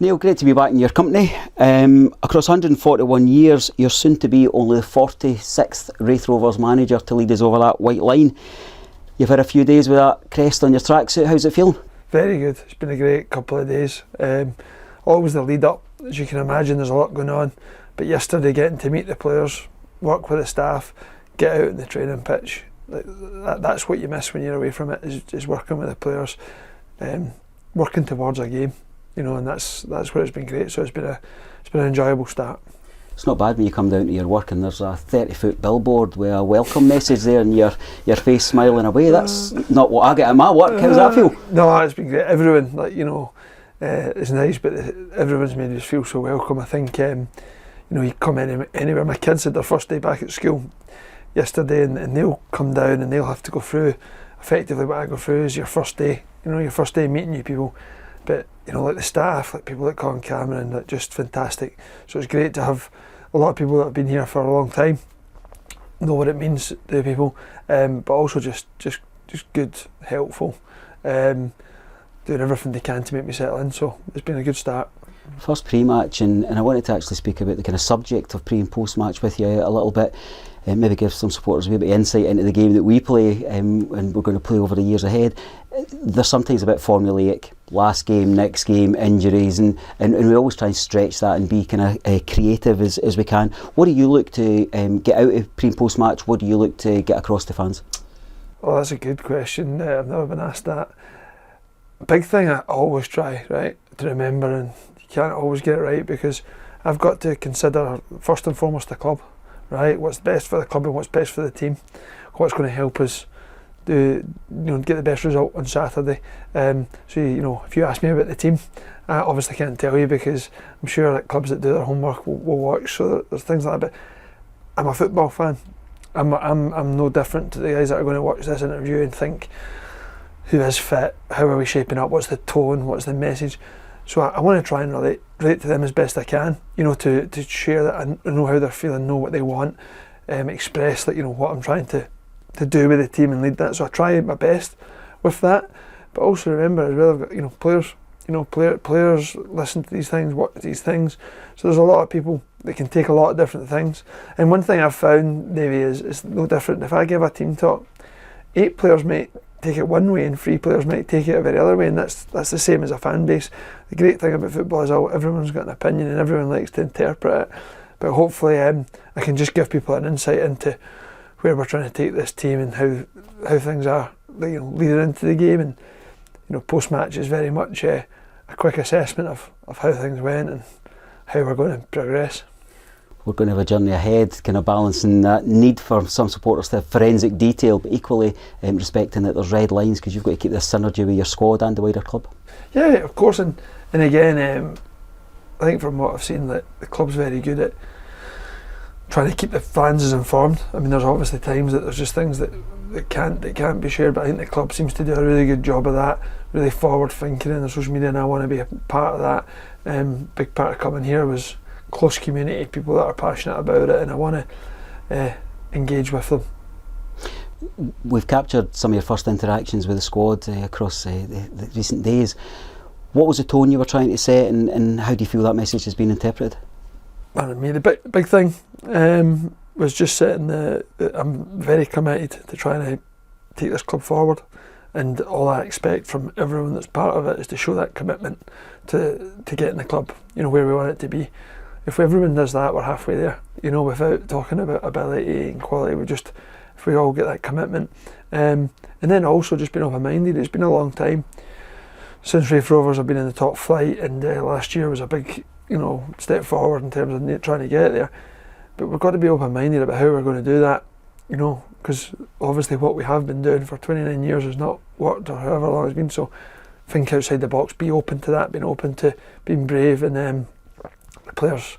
Neill, great to be back in your company. Across 141 years, you're soon to be only the 46th Raith Rovers manager to lead us over that white line. You've had a few days with that crest on your tracksuit. How's it feeling? Very good. It's been a great couple of days. Always the lead up, as you can imagine, there's a lot going on. But yesterday, getting to meet the players, work with the staff, get out in the training pitch, that's what you miss when you're away from it, is working with the players, working towards a game. And that's where it's been great. So it's been an enjoyable start. It's not bad when you come down to your work and there's a 30-foot billboard with a welcome message there and your face smiling away. That's not what I get at my work. How does that feel? No, it's been great. Everyone, it's nice, but everyone's made us feel so welcome. I think, you come anywhere. My kids had their first day back at school yesterday, and they'll come down and they'll have to go through. Effectively, what I go through is your first day. Your first day meeting new people. But like the staff, like people like Colin Cameron, like just fantastic. So it's great to have a lot of people that have been here for a long time, know what it means to people, but also just good, helpful, doing everything they can to make me settle in. So it's been a good start. First pre-match, and I wanted to actually speak about the kind of subject of pre and post-match with you a little bit, and maybe give some supporters a wee bit of insight into the game that we play, and we're going to play over the years ahead. There's sometimes a bit formulaic, last game, next game, injuries, and we always try and stretch that and be kind of creative as we can. What do you look to get out of pre and post-match? What do you look to get across to fans? Oh, that's a good question. I've never been asked that. Big thing I always try, right, to remember, and you can't always get it right, because I've got to consider first and foremost the club, right? What's best for the club and what's best for the team, what's going to help us get the best result on Saturday. So if you ask me about the team, I obviously can't tell you, because I'm sure that clubs that do their homework will watch. So there's things like that. But I'm a football fan. I'm no different to the guys that are going to watch this interview and think, who is fit? How are we shaping up? What's the tone? What's the message? So I want to try and relate to them as best I can. To share that I know how they're feeling, know what they want, express what I'm trying to do with the team and lead that. So I try my best with that. But also remember as well, I've got players. Players listen to these things, watch these things. So there's a lot of people that can take a lot of different things. And one thing I've found, Davey, is no different. If I give a team talk, 8 players might take it one way and 3 players might take it a very other way, and that's the same as a fan base. The great thing about football is everyone's got an opinion and everyone likes to interpret it. But hopefully I can just give people an insight into where we're trying to take this team and how things are, leading into the game. And post match is very much a quick assessment of how things went and how we're going to progress. We're going to have a journey ahead, kind of balancing that need for some supporters to have forensic detail, but equally respecting that there's red lines, because you've got to keep this synergy with your squad and the wider club. Yeah, of course, and again, I think from what I've seen, that the club's very good at trying to keep the fans as informed. I mean, there's obviously times that there's just things that can't be shared, but I think the club seems to do a really good job of that, really forward thinking in the social media, and I want to be a part of that. Big part of coming here was close community, people that are passionate about it, and I want to engage with them. We've captured some of your first interactions with the squad across the recent days. What was the tone you were trying to set, and how do you feel that message has been interpreted? I mean, the big thing was just setting I'm very committed to trying to take this club forward, and all I expect from everyone that's part of it is to show that commitment to getting the club where we want it to be. If everyone does that, we're halfway there, without talking about ability and quality. If we all get that commitment, and then also just being open-minded. It's been a long time since Raith Rovers have been in the top flight, and last year was a big step forward in terms of trying to get there. But we've got to be open-minded about how we're going to do that, because obviously what we have been doing for 29 years has not worked, or however long it's been. So think outside the box, be open to that, being open to being brave. And the players,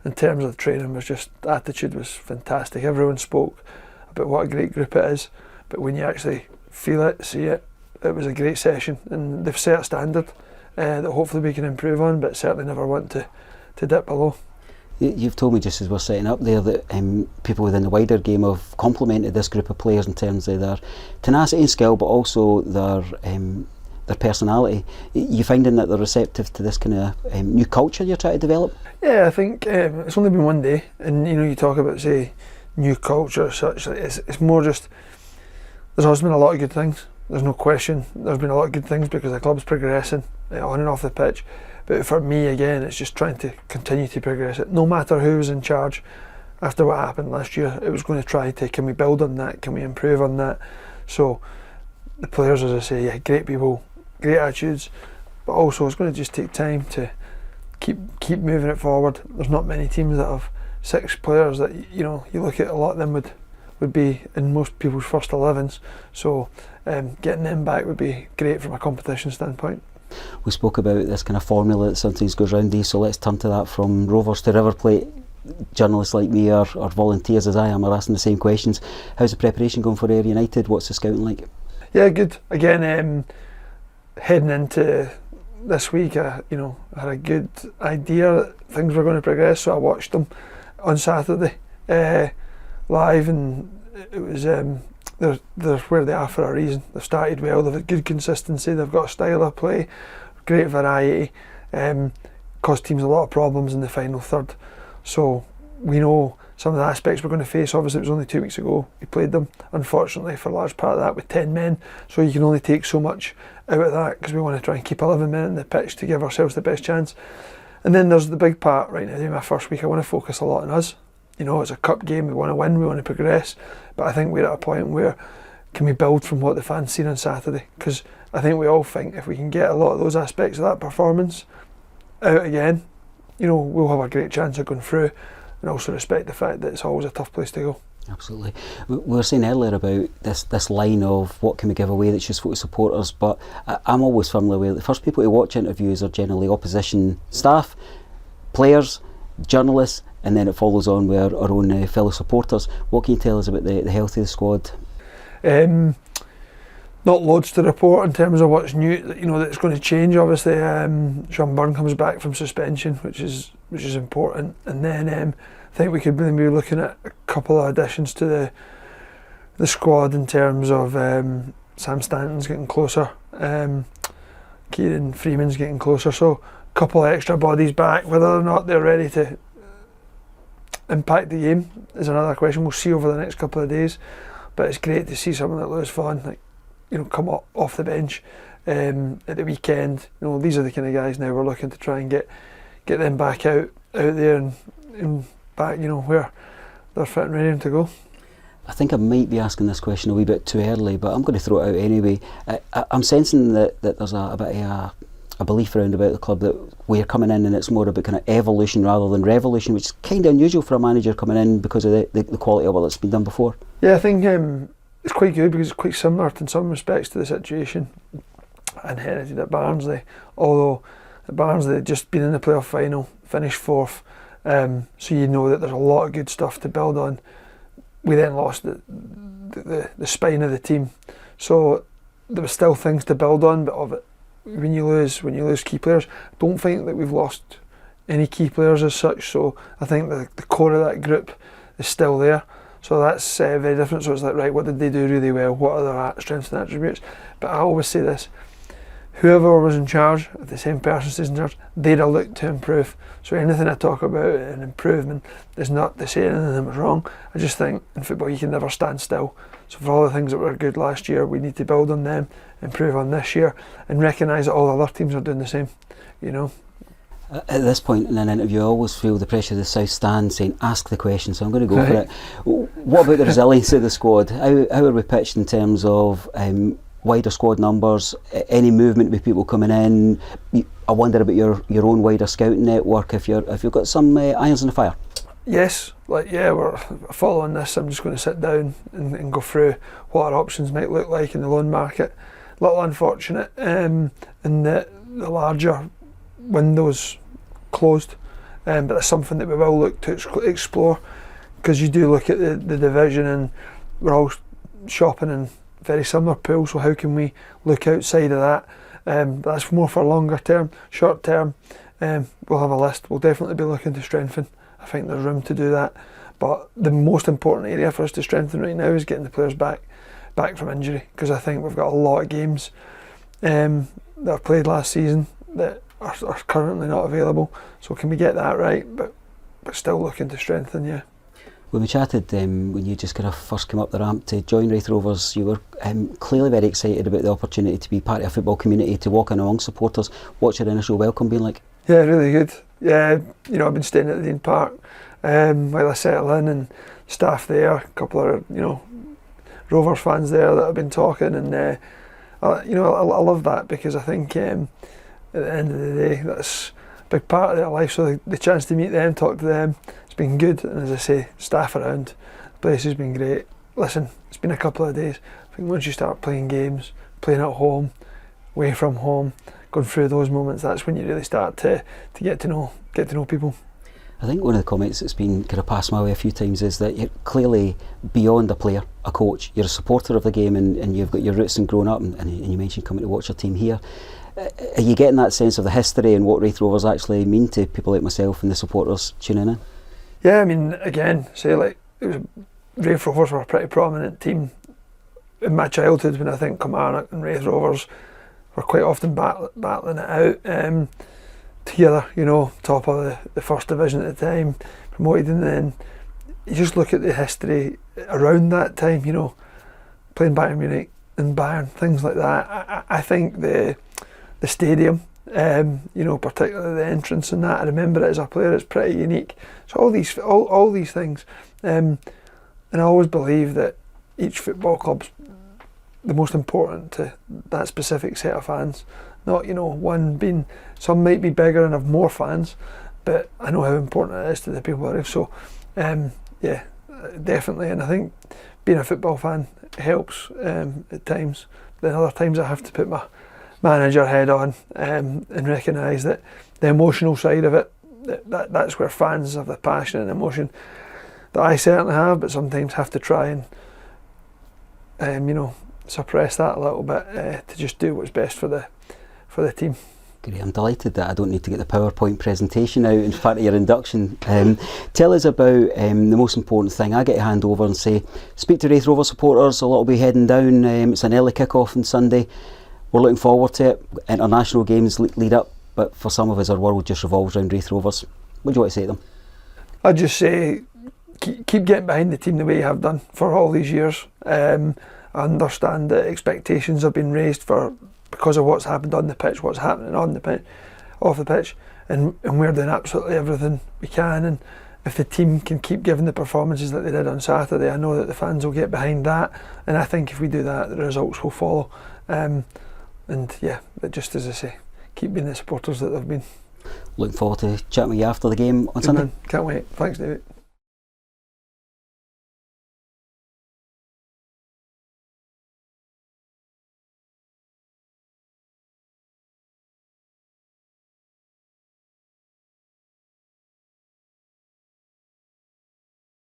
in terms of the training, the attitude was fantastic. Everyone spoke about what a great group it is, but when you actually feel it, see it, it was a great session, and they've set a standard that hopefully we can improve on, but certainly never want to dip below. You've told me just as we're setting up there that people within the wider game have complimented this group of players in terms of their tenacity and skill, but also their their personality. You finding that they're receptive to this kind of new culture you're trying to develop? Yeah, I think it's only been one day, and you talk about, say, new culture as such. It's more just, there's always been a lot of good things. There's no question. There's been a lot of good things because the club's progressing on and off the pitch. But for me, again, it's just trying to continue to progress it. No matter who was in charge after what happened last year, it was going to try to, can we build on that? Can we improve on that? So the players, as I say, yeah, great people, great attitudes, but also it's going to just take time to keep moving it forward. There's not many teams that have 6 players that, you look at, a lot of them would be in most people's first 11s. So getting them back would be great from a competition standpoint. We spoke about this kind of formula that sometimes goes round these, so let's turn to that from Rovers to River Plate. Journalists like me or volunteers as I am are asking the same questions. How's the preparation going for Ayr United? What's the scouting like? Yeah, good. Again, heading into this week, I had a good idea that things were going to progress, so I watched them on Saturday live, and it was they're where they are for a reason. They've started well, they've had good consistency, they've got a style of play, great variety, caused teams a lot of problems in the final third. So we know some of the aspects we're going to face. Obviously it was only 2 weeks ago we played them, unfortunately for a large part of that with 10 men, so you can only take so much out of that because we want to try and keep 11 men in the pitch to give ourselves the best chance. And then there's the big part right now. In my first week I want to focus a lot on us. It's a cup game, we want to win, we want to progress, but I think we're at a point where can we build from what the fans seen on Saturday, because I think we all think if we can get a lot of those aspects of that performance out again, we'll have a great chance of going through, and also respect the fact that it's always a tough place to go. Absolutely. We were saying earlier about this line of what can we give away that's useful to supporters, but I'm always firmly aware that the first people to watch interviews are generally opposition staff, players, journalists, and then it follows on with our own fellow supporters. What can you tell us about the health of the squad? Not loads to report in terms of what's new, that's going to change. Obviously, Sean Byrne comes back from suspension, which is important, and then I think we could be looking at a couple of additions to the squad in terms of Sam Stanton's getting closer, Kieran Freeman's getting closer, so a couple of extra bodies back. Whether or not they're ready to impact the game is another question. We'll see over the next couple of days, but it's great to see someone like Lewis Vaughan come off the bench at the weekend. These are the kind of guys now we're looking to try and get them back out there and back where they're fit and ready to go. I think I might be asking this question a wee bit too early, but I'm going to throw it out anyway. I'm sensing that there's a bit of a belief around about the club that we're coming in and it's more about kind of evolution rather than revolution, which is kind of unusual for a manager coming in because of the quality of what that's been done before. Yeah, I think it's quite good because it's quite similar in some respects to the situation inherited at Barnsley, although at Barnsley they'd just been in the playoff final, finished 4th, so you know that there's a lot of good stuff to build on. We then lost the spine of the team, so there were still things to build on, but when you lose key players, I don't think that we've lost any key players as such, so I think the core of that group is still there. So that's very different. So it's like, right, what did they do really well? What are their strengths and attributes? But I always say this, whoever was in charge, if the same person stays in charge, they'd have looked to improve. So anything I talk about an improvement is not to say anything was wrong. I just think in football you can never stand still. So for all the things that were good last year, we need to build on them, improve on this year, and recognise that all other teams are doing the same, At this point in an interview, I always feel the pressure of the South Stand saying, ask the question, so I'm going to go for it. What about the resilience of the squad? How are we pitched in terms of wider squad numbers, any movement with people coming in? I wonder about your own wider scouting network, if you've got some irons in the fire. Yes, we're following this. I'm just going to sit down and go through what our options might look like in the loan market. A little unfortunate in the larger windows closed, but that's something that we will look to explore, because you do look at the division and we're all shopping in very similar pools, so how can we look outside of that? That's more for longer term. Short term, we'll have a list. We'll definitely be looking to strengthen. I think there's room to do that, but the most important area for us to strengthen right now is getting the players back from injury, because I think we've got a lot of games that have played last season that are currently not available. So can we get that right? But still looking to strengthen, yeah. When we chatted when you just kind of first came up the ramp to join Raith Rovers, you were clearly very excited about the opportunity to be part of a football community, to walk in among supporters. What's your initial welcome been like? Yeah, really good. Yeah, you know, I've been staying at the Dean Park while I settle in, and staff there, a couple of, you know, Rovers fans there that have been talking, and you know, I love that, because I think at the end of the day, that's a big part of their life. So the chance to meet them, talk to them, it's been good. And as I say, staff around, the place has been great. Listen, it's been a couple of days. I think once you start playing games, playing at home, away from home, going through those moments, that's when you really start to get to know people. I think one of the comments that's been kind of passed my way a few times is that you're clearly beyond a player, a coach. You're a supporter of the game, and you've got your roots and grown up, and you mentioned coming to watch your team here. Are you getting that sense of the history and what Raith Rovers actually mean to people like myself and the supporters tuning in? Yeah, I mean, again, say like Raith Rovers were a pretty prominent team in my childhood, when I think Kilmarnock and Raith Rovers were quite often battling it out together, you know, top of the first division at the time, promoted, and then you just look at the history around that time, you know, playing Bayern Munich and Bayern, things like that. I think the stadium, you know, particularly the entrance and that, I remember it as a player, it's pretty unique. So all these things, and I always believe that each football club's the most important to that specific set of fans. Not, you know, one being, some might be bigger and have more fans, but I know how important it is to the people of Raith. So yeah, definitely. And I think being a football fan helps at times. Then other times I have to put my manager head on and recognise that the emotional side of it, that's where fans have the passion and emotion that I certainly have, but sometimes have to try and you know, suppress that a little bit to just do what's best for the team. Great, I'm delighted that I don't need to get the PowerPoint presentation out in part of your induction. Tell us about the most important thing. I get to hand over and say, speak to Raith Rovers supporters. A lot will be heading down. It's an early kick-off on Sunday. We're looking forward to it. International games lead up, but for some of us, our world just revolves around Raith Rovers. What do you want to say to them? I'd just say, keep getting behind the team the way you have done for all these years. I understand that expectations have been raised because of what's happened on the pitch, what's happening on the pitch, off the pitch, and we're doing absolutely everything we can. And if the team can keep giving the performances that they did on Saturday, I know that the fans will get behind that, and I think if we do that, the results will follow. And yeah, but just as I say, keep being the supporters that they've been. Looking forward to chatting with you after the game on Sunday. Can't wait. Thanks, David.